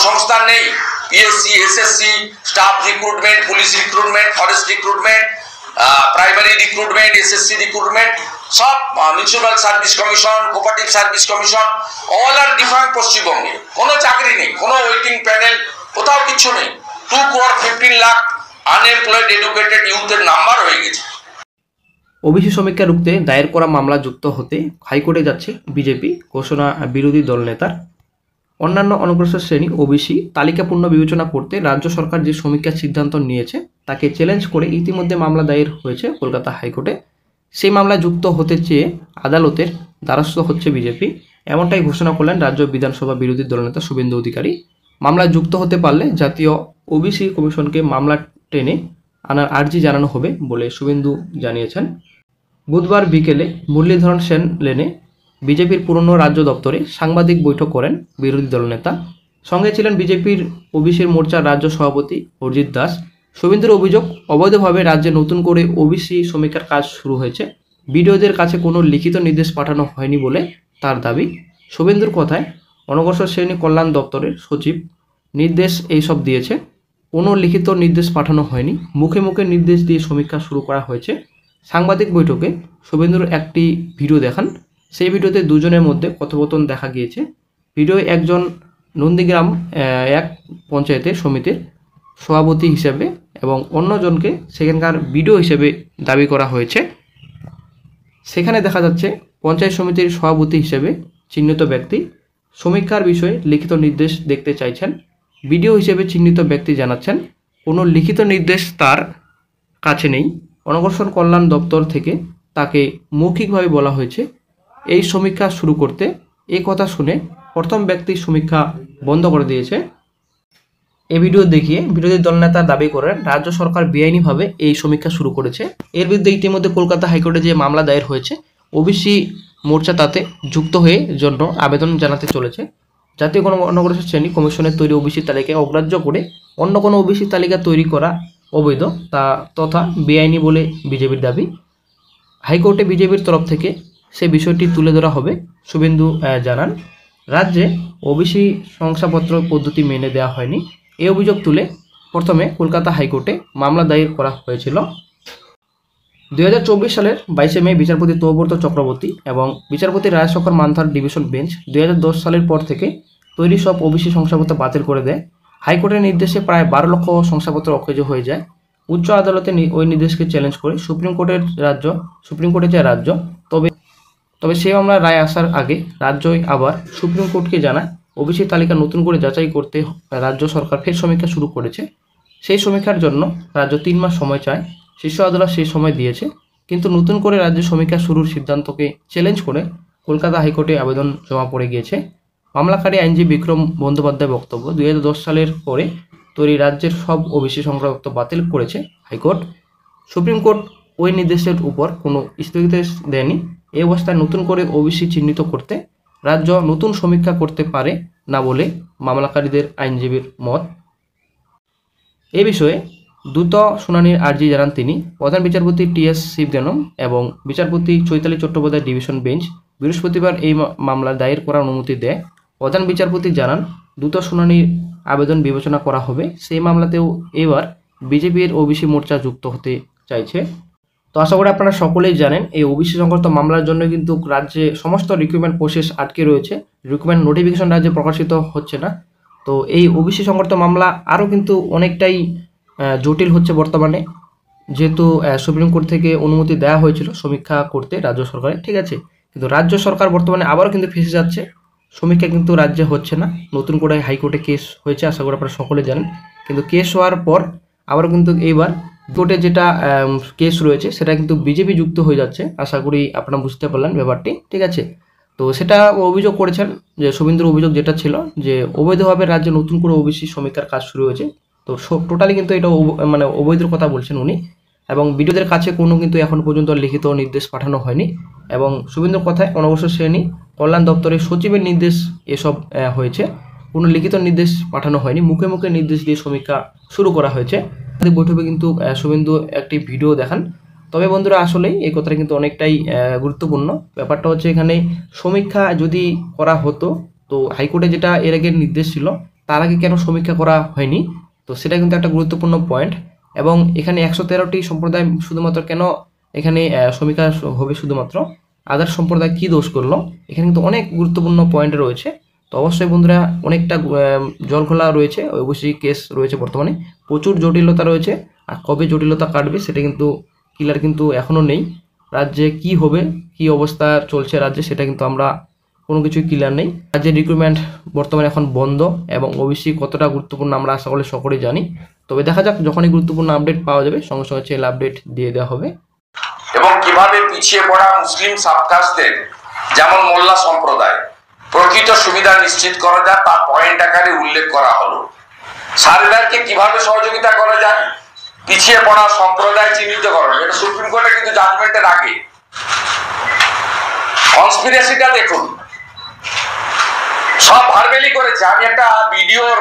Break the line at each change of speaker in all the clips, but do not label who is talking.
কর্মসংস্থান নেই, PSC, SSC, staff recruitment, police recruitment, forest recruitment, primary recruitment, SSC recruitment, সব municipal service commission, cooperative service commission, all আর different পশ্চিমবঙ্গে। কোনো চাকরি নেই, কোনো ওয়েটিং প্যানেল, কোথাও কিছু নেই। 2 crore 15 লাখ আনএমপ্লয়েড এডুকেটেড ইউথের নাম্বার হয়ে গেছে।
ওবিসি সমীক্ষা রুখতে দায়ের করা মামলা যুক্ত হতে হাইকোর্টে যাচ্ছে বিজেপি, ঘোষণা বিরোধী দল নেতার। অন্যান্য অনগ্রসর শ্রেণী ওবিসি তালিকাপূর্ণ বিবেচনা করতে রাজ্য সরকার যে সমীক্ষার সিদ্ধান্ত নিয়েছে তাকে চ্যালেঞ্জ করে ইতিমধ্যে মামলা দায়ের হয়েছে কলকাতা হাইকোর্টে। সেই মামলায় যুক্ত হতে চেয়ে আদালতের দ্বারস্থ হচ্ছে বিজেপি, এমনটাই ঘোষণা করলেন রাজ্য বিধানসভা বিরোধী দলনেতা শুভেন্দু অধিকারী। মামলায় যুক্ত হতে পারলে জাতীয় ওবিসি কমিশনকে মামলা টেনে আনার আর্জি জানানো হবে বলে শুভেন্দু জানিয়েছেন। বুধবার বিকেলে মুরলীধরন সেন লেনে বিজেপির পুরনো রাজ্য দপ্তরে সাংবাদিক বৈঠক করেন বিরোধী দলনেতা। সঙ্গে ছিলেন বিজেপির ওবিসির মোর্চার রাজ্য সভাপতি অরিজিৎ দাস। শুভেন্দুর অভিযোগ, অবৈধভাবে রাজ্যে নতুন করে ওবিসি সমীক্ষার কাজ শুরু হয়েছে। বিডিওদের কাছে কোনো লিখিত নির্দেশ পাঠানো হয়নি বলে তার দাবি। শুভেন্দুর কথায়, অনগ্রসর শ্রেণী কল্যাণ দপ্তরের সচিব নির্দেশ এইসব দিয়েছে, কোনো লিখিত নির্দেশ পাঠানো হয়নি, মুখে মুখে নির্দেশ দিয়ে সমীক্ষা শুরু করা হয়েছে। সাংবাদিক বৈঠকে শুভেন্দুর একটি ভিডিও দেখান। সেই ভিডিওতে দুজনের মধ্যে কথোপকথন দেখা গিয়েছে। ভিডিওয় একজন নন্দীগ্রাম এক পঞ্চায়েতের সমিতির সভাপতি হিসেবে এবং অন্যজনকে সেখানকার বিডিও হিসেবে দাবি করা হয়েছে। সেখানে দেখা যাচ্ছে পঞ্চায়েত সমিতির সভাপতি হিসেবে চিহ্নিত ব্যক্তি সমীক্ষার বিষয়ে লিখিত নির্দেশ দেখতে চাইছেন। বিডিও হিসেবে চিহ্নিত ব্যক্তি জানাচ্ছেন কোনো লিখিত নির্দেশ তার কাছে নেই। অনগ্রসর কল্যাণ দপ্তর থেকে তাকে মৌখিকভাবে বলা হয়েছে এই সমীক্ষা শুরু করতে। এই কথা শুনে প্রথম ব্যক্তি সমীক্ষা বন্ধ করে দিয়েছে। এই ভিডিও দেখিয়ে বিরোধী দলনেতা দাবি করেন রাজ্য সরকার বেআইনিভাবে এই সমীক্ষা শুরু করেছে। এর বিরুদ্ধে ইতিমধ্যে কলকাতা হাইকোর্টে যে মামলা দায়ের হয়েছে, ওবিসি মোর্চা তাতে যুক্ত হয়ে জন্য আবেদন জানাতে চলেছে। জাতীয় অনগ্রসর শ্রেণী কমিশনের তৈরি ওবিসি তালিকায় অগ্রাহ্য করে অন্য কোনো ওবিসি তালিকা তৈরি করা অবৈধ তথা বেআইনি বলে বিজেপির দাবি। হাইকোর্টে বিজেপির তরফ থেকে সে বিষয়টি তুলে ধরা হবে। শুভেন্দু জানান, রাজ্যে ওবিসি শংসাপত্র পদ্ধতি মেনে দেওয়া হয়নি। এই অভিযোগ তুলে প্রথমে কলকাতা হাইকোর্টে মামলা দায়ের করা হয়েছিল। 2024 সালের 22শে মে বিচারপতি তৌব্রত চক্রবর্তী এবং বিচারপতি রায়শঙ্কর মান্থার ডিভিশন বেঞ্চ 2010 সালের পর থেকে তৈরি সব ওবিসি শংসাপত্র বাতিল করে দেয়। হাইকোর্টের নির্দেশে প্রায় 12 লক্ষ শংসাপত্র অকেজ হয়ে যায়। উচ্চ আদালতে ওই নির্দেশকে চ্যালেঞ্জ করে সুপ্রিম কোর্টে যায় রাজ্য। তবে সেই মামলার রায় আসার আগে রাজ্যই আবার সুপ্রিম কোর্টকে জানায় ওবিসি তালিকা নতুন করে যাচাই করতে রাজ্য সরকার ফের সমীক্ষা শুরু করেছে। সেই সমীক্ষার জন্য রাজ্য 3 মাস সময় চায়। শীর্ষ আদালত সেই সময় দিয়েছে, কিন্তু নতুন করে রাজ্যে সমীক্ষা শুরুর সিদ্ধান্তকে চ্যালেঞ্জ করে কলকাতা হাইকোর্টে আবেদন জমা পড়ে গিয়েছে। মামলাকারী আইনজীবী বিক্রম বন্দ্যোপাধ্যায় বক্তব্য, 2010 সালের পরে তৈরি রাজ্যের সব ওবিসি শংসাপত্র বাতিল করেছে হাইকোর্ট। সুপ্রিম কোর্ট ওই নির্দেশের উপর কোনো স্থগিতাদেশ দেয়নি। এই অবস্থায় নতুন করে ওবিসি চিহ্নিত করতে রাজ্য নতুন সমীক্ষা করতে পারে না বলে মামলাকারীদের আইনজীবীর মত। এ বিষয়ে দ্রুত শুনানির আর্জি জানান তিনি। প্রধান বিচারপতি টি.এস. শিবজ্ঞানম এবং বিচারপতি চৈতালি চট্টোপাধ্যায় ডিভিশন বেঞ্চ বৃহস্পতিবার এই মামলা দায়ের করার অনুমতি দেয়। প্রধান বিচারপতি জানান দ্রুত শুনানির আবেদন বিবেচনা করা হবে। সেই মামলাতেও এবার বিজেপির ওবিসি মোর্চা যুক্ত হতে চাইছে। তো আশা করি আপনারা সকলেই জানেন এই ওবিসি সংক্রান্ত মামলার জন্য কিন্তু রাজ্যে সমস্ত রিক্রুটমেন্ট প্রসেস আটকে রয়েছে। রিক্রুটমেন্ট নোটিফিকেশন রাজ্যে প্রকাশিত হচ্ছে না। তো এই ওবিসি সংক্রান্ত মামলা আরও কিন্তু অনেকটাই জটিল হচ্ছে বর্তমানে, যেহেতু সুপ্রিম কোর্ট থেকে অনুমতি দেওয়া হয়েছিল সমীক্ষা করতে রাজ্য সরকারের, ঠিক আছে, কিন্তু রাজ্য সরকার বর্তমানে আবারও কিন্তু ফেঁসে যাচ্ছে। সমীক্ষা কিন্তু রাজ্যে হচ্ছে না। নতুন করে হাইকোর্টে কেস হয়েছে, আশা করি আপনারা সকলে জানেন। কিন্তু কেস হওয়ার পর আবারও কিন্তু এইবার কোর্টে যেটা কেস রয়েছে সেটা কিন্তু বিজেপি যুক্ত হয়ে যাচ্ছে। আশা করি আপনারা বুঝতে পারলেন ব্যাপারটি, ঠিক আছে। তো সেটা অভিযোগ করেছেন যে শুভেন্দুর অভিযোগ যেটা ছিল যে অবৈধভাবে রাজ্যে নতুন করে ওবিসি সমীক্ষার কাজ শুরু হয়েছে। তো টোটালি কিন্তু এটা মানে অবৈধর কথা বলছেন উনি, এবং বিডিওদের কাছে কোনো কিন্তু এখন পর্যন্ত লিখিত নির্দেশ পাঠানো হয়নি। এবং শুভেন্দুর কথায় অনগ্রসর শ্রেণী কল্যাণ দপ্তরের সচিবের নির্দেশ এসব হয়েছে, কোনো লিখিত নির্দেশ পাঠানো হয়নি, মুখে মুখে নির্দেশ দিয়ে সমীক্ষা শুরু করা হয়েছে। বৈঠকে কিন্তু শুভেন্দু একটি ভিডিও দেখান। তবে বন্ধুরা আসলেই এই কথাটা কিন্তু অনেকটাই গুরুত্বপূর্ণ। ব্যাপারটা হচ্ছে এখানে সমীক্ষা যদি করা হতো তো হাইকোর্টে যেটা এর আগে নির্দেশ ছিল তার আগে কেন সমীক্ষা করা হয়নি, তো সেটা কিন্তু একটা গুরুত্বপূর্ণ পয়েন্ট। এবং এখানে 113টি সম্প্রদায় শুধুমাত্র কেন এখানে সমীক্ষা হবে, শুধুমাত্র আদার সম্প্রদায় কী দোষ করলো, এখানে কিন্তু অনেক গুরুত্বপূর্ণ পয়েন্ট রয়েছে। তো অবশ্যই বন্ধুরা অনেকটা জলঘোলা রয়েছে, অবশ্যই কেস রয়েছে, বর্তমানে প্রচুর জটিলতা রয়েছে। আর কবে জটিলতা কাটবে সেটা কিন্তু ক্লিয়ার কিন্তু এখনও নেই। রাজ্যে কি হবে, কি অবস্থা চলছে রাজ্যে, সেটা কিন্তু আমরা কোনো কিছুই ক্লিয়ার নেই। রাজ্যের রিক্রুটমেন্ট বর্তমানে এখন বন্ধ, এবং ওবিসি কতটা গুরুত্বপূর্ণ আমরা আশা করি সকলেই জানি। তবে দেখা যাক, যখনই গুরুত্বপূর্ণ আপডেট পাওয়া যাবে সঙ্গে সঙ্গে চ্যানেল আপডেট দিয়ে দেওয়া হবে।
এবং কিভাবে পিছিয়ে পড়া মুসলিম সাবকাস্টদের যেমন মোল্লা সম্প্রদায় প্রকৃত সুবিধা নিশ্চিত করা যায় তা পয়েন্ট আকারে উল্লেখ করা হলো। সার্ভেয়ারকে কিভাবে সহযোগিতা করা যায়, পিছিয়ে পড়া সম্প্রদায় চিহ্নিতকরণ, এটা সুপ্রিম কোর্টে কিন্তু জাজমেন্টের আগে। কনস্পিরেসিটা দেখুন, সব ভার্বেলি করেছে। আমি একটা ভিডিওর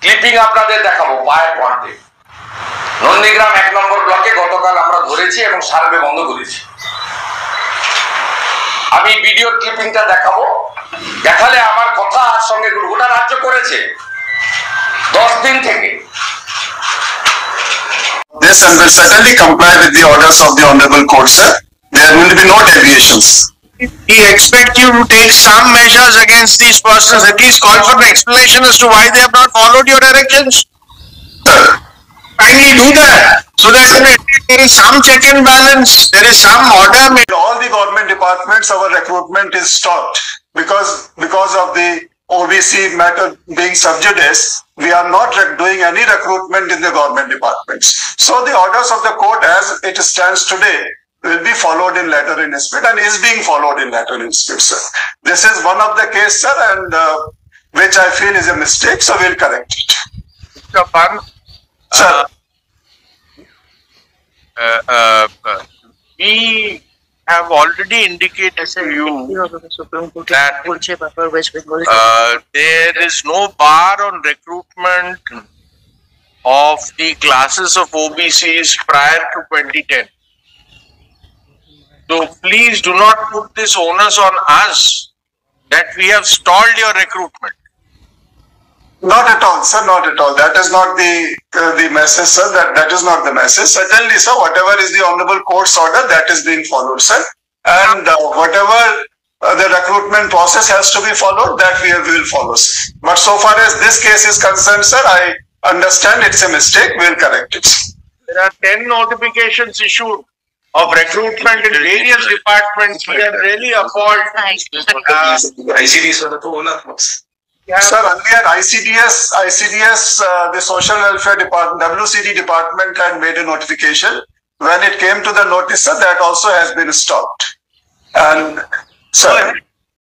ক্লিপিং আপনাদের দেখাবো পায়ের পয়েন্টে। নন্দীগ্রাম 1 নম্বর ব্লকে গতকাল আমরা ধরেছি এবং সার্ভে বন্ধ করেছি। আমি ভিডিও ক্লিপিংটা দেখাবো, দেখালে আমার কথা সঙ্গে গোটা রাজ্য করেছে 10 দিন থেকে।
This and will certainly comply with the orders of the Honorable Court, sir. There will be no deviations.
We expect you to take some measures against these persons, at least call for an explanation as to why they have not followed your directions.
Sir,
Kindly do that, so that there is some check and balance, there is some order.
in all the government departments, our recruitment is stopped because of the OBC matter being sub judice. We are not doing any recruitment in the government departments. So the orders of the court as it stands today will be followed in letter in spirit and is being followed in letter in spirit, sir. This is one of the case, sir, and which I feel is a mistake, so we'll correct it.
Mr. Pan,
Sir,
we have already indicated to you that there is no bar on recruitment of the classes of OBCs prior to 2010. So please do not put this onus on us that we have stalled your recruitment.
not at all, sir, not at all. That is not the message, sir. That is not the message. Certainly, sir, whatever is the Honorable Court's order, that is being followed, sir. And whatever the recruitment process has to be followed, that we will follow, sir. But so far as this case is concerned, sir, I understand it's a mistake. We'll correct it.
There are 10 notifications issued of recruitment in various departments. We are really appalled.
Sir, earlier ICDS, the Social Welfare Department, WCD department had made a notification. When it came to the notice, sir, that also has been stopped. And, sir,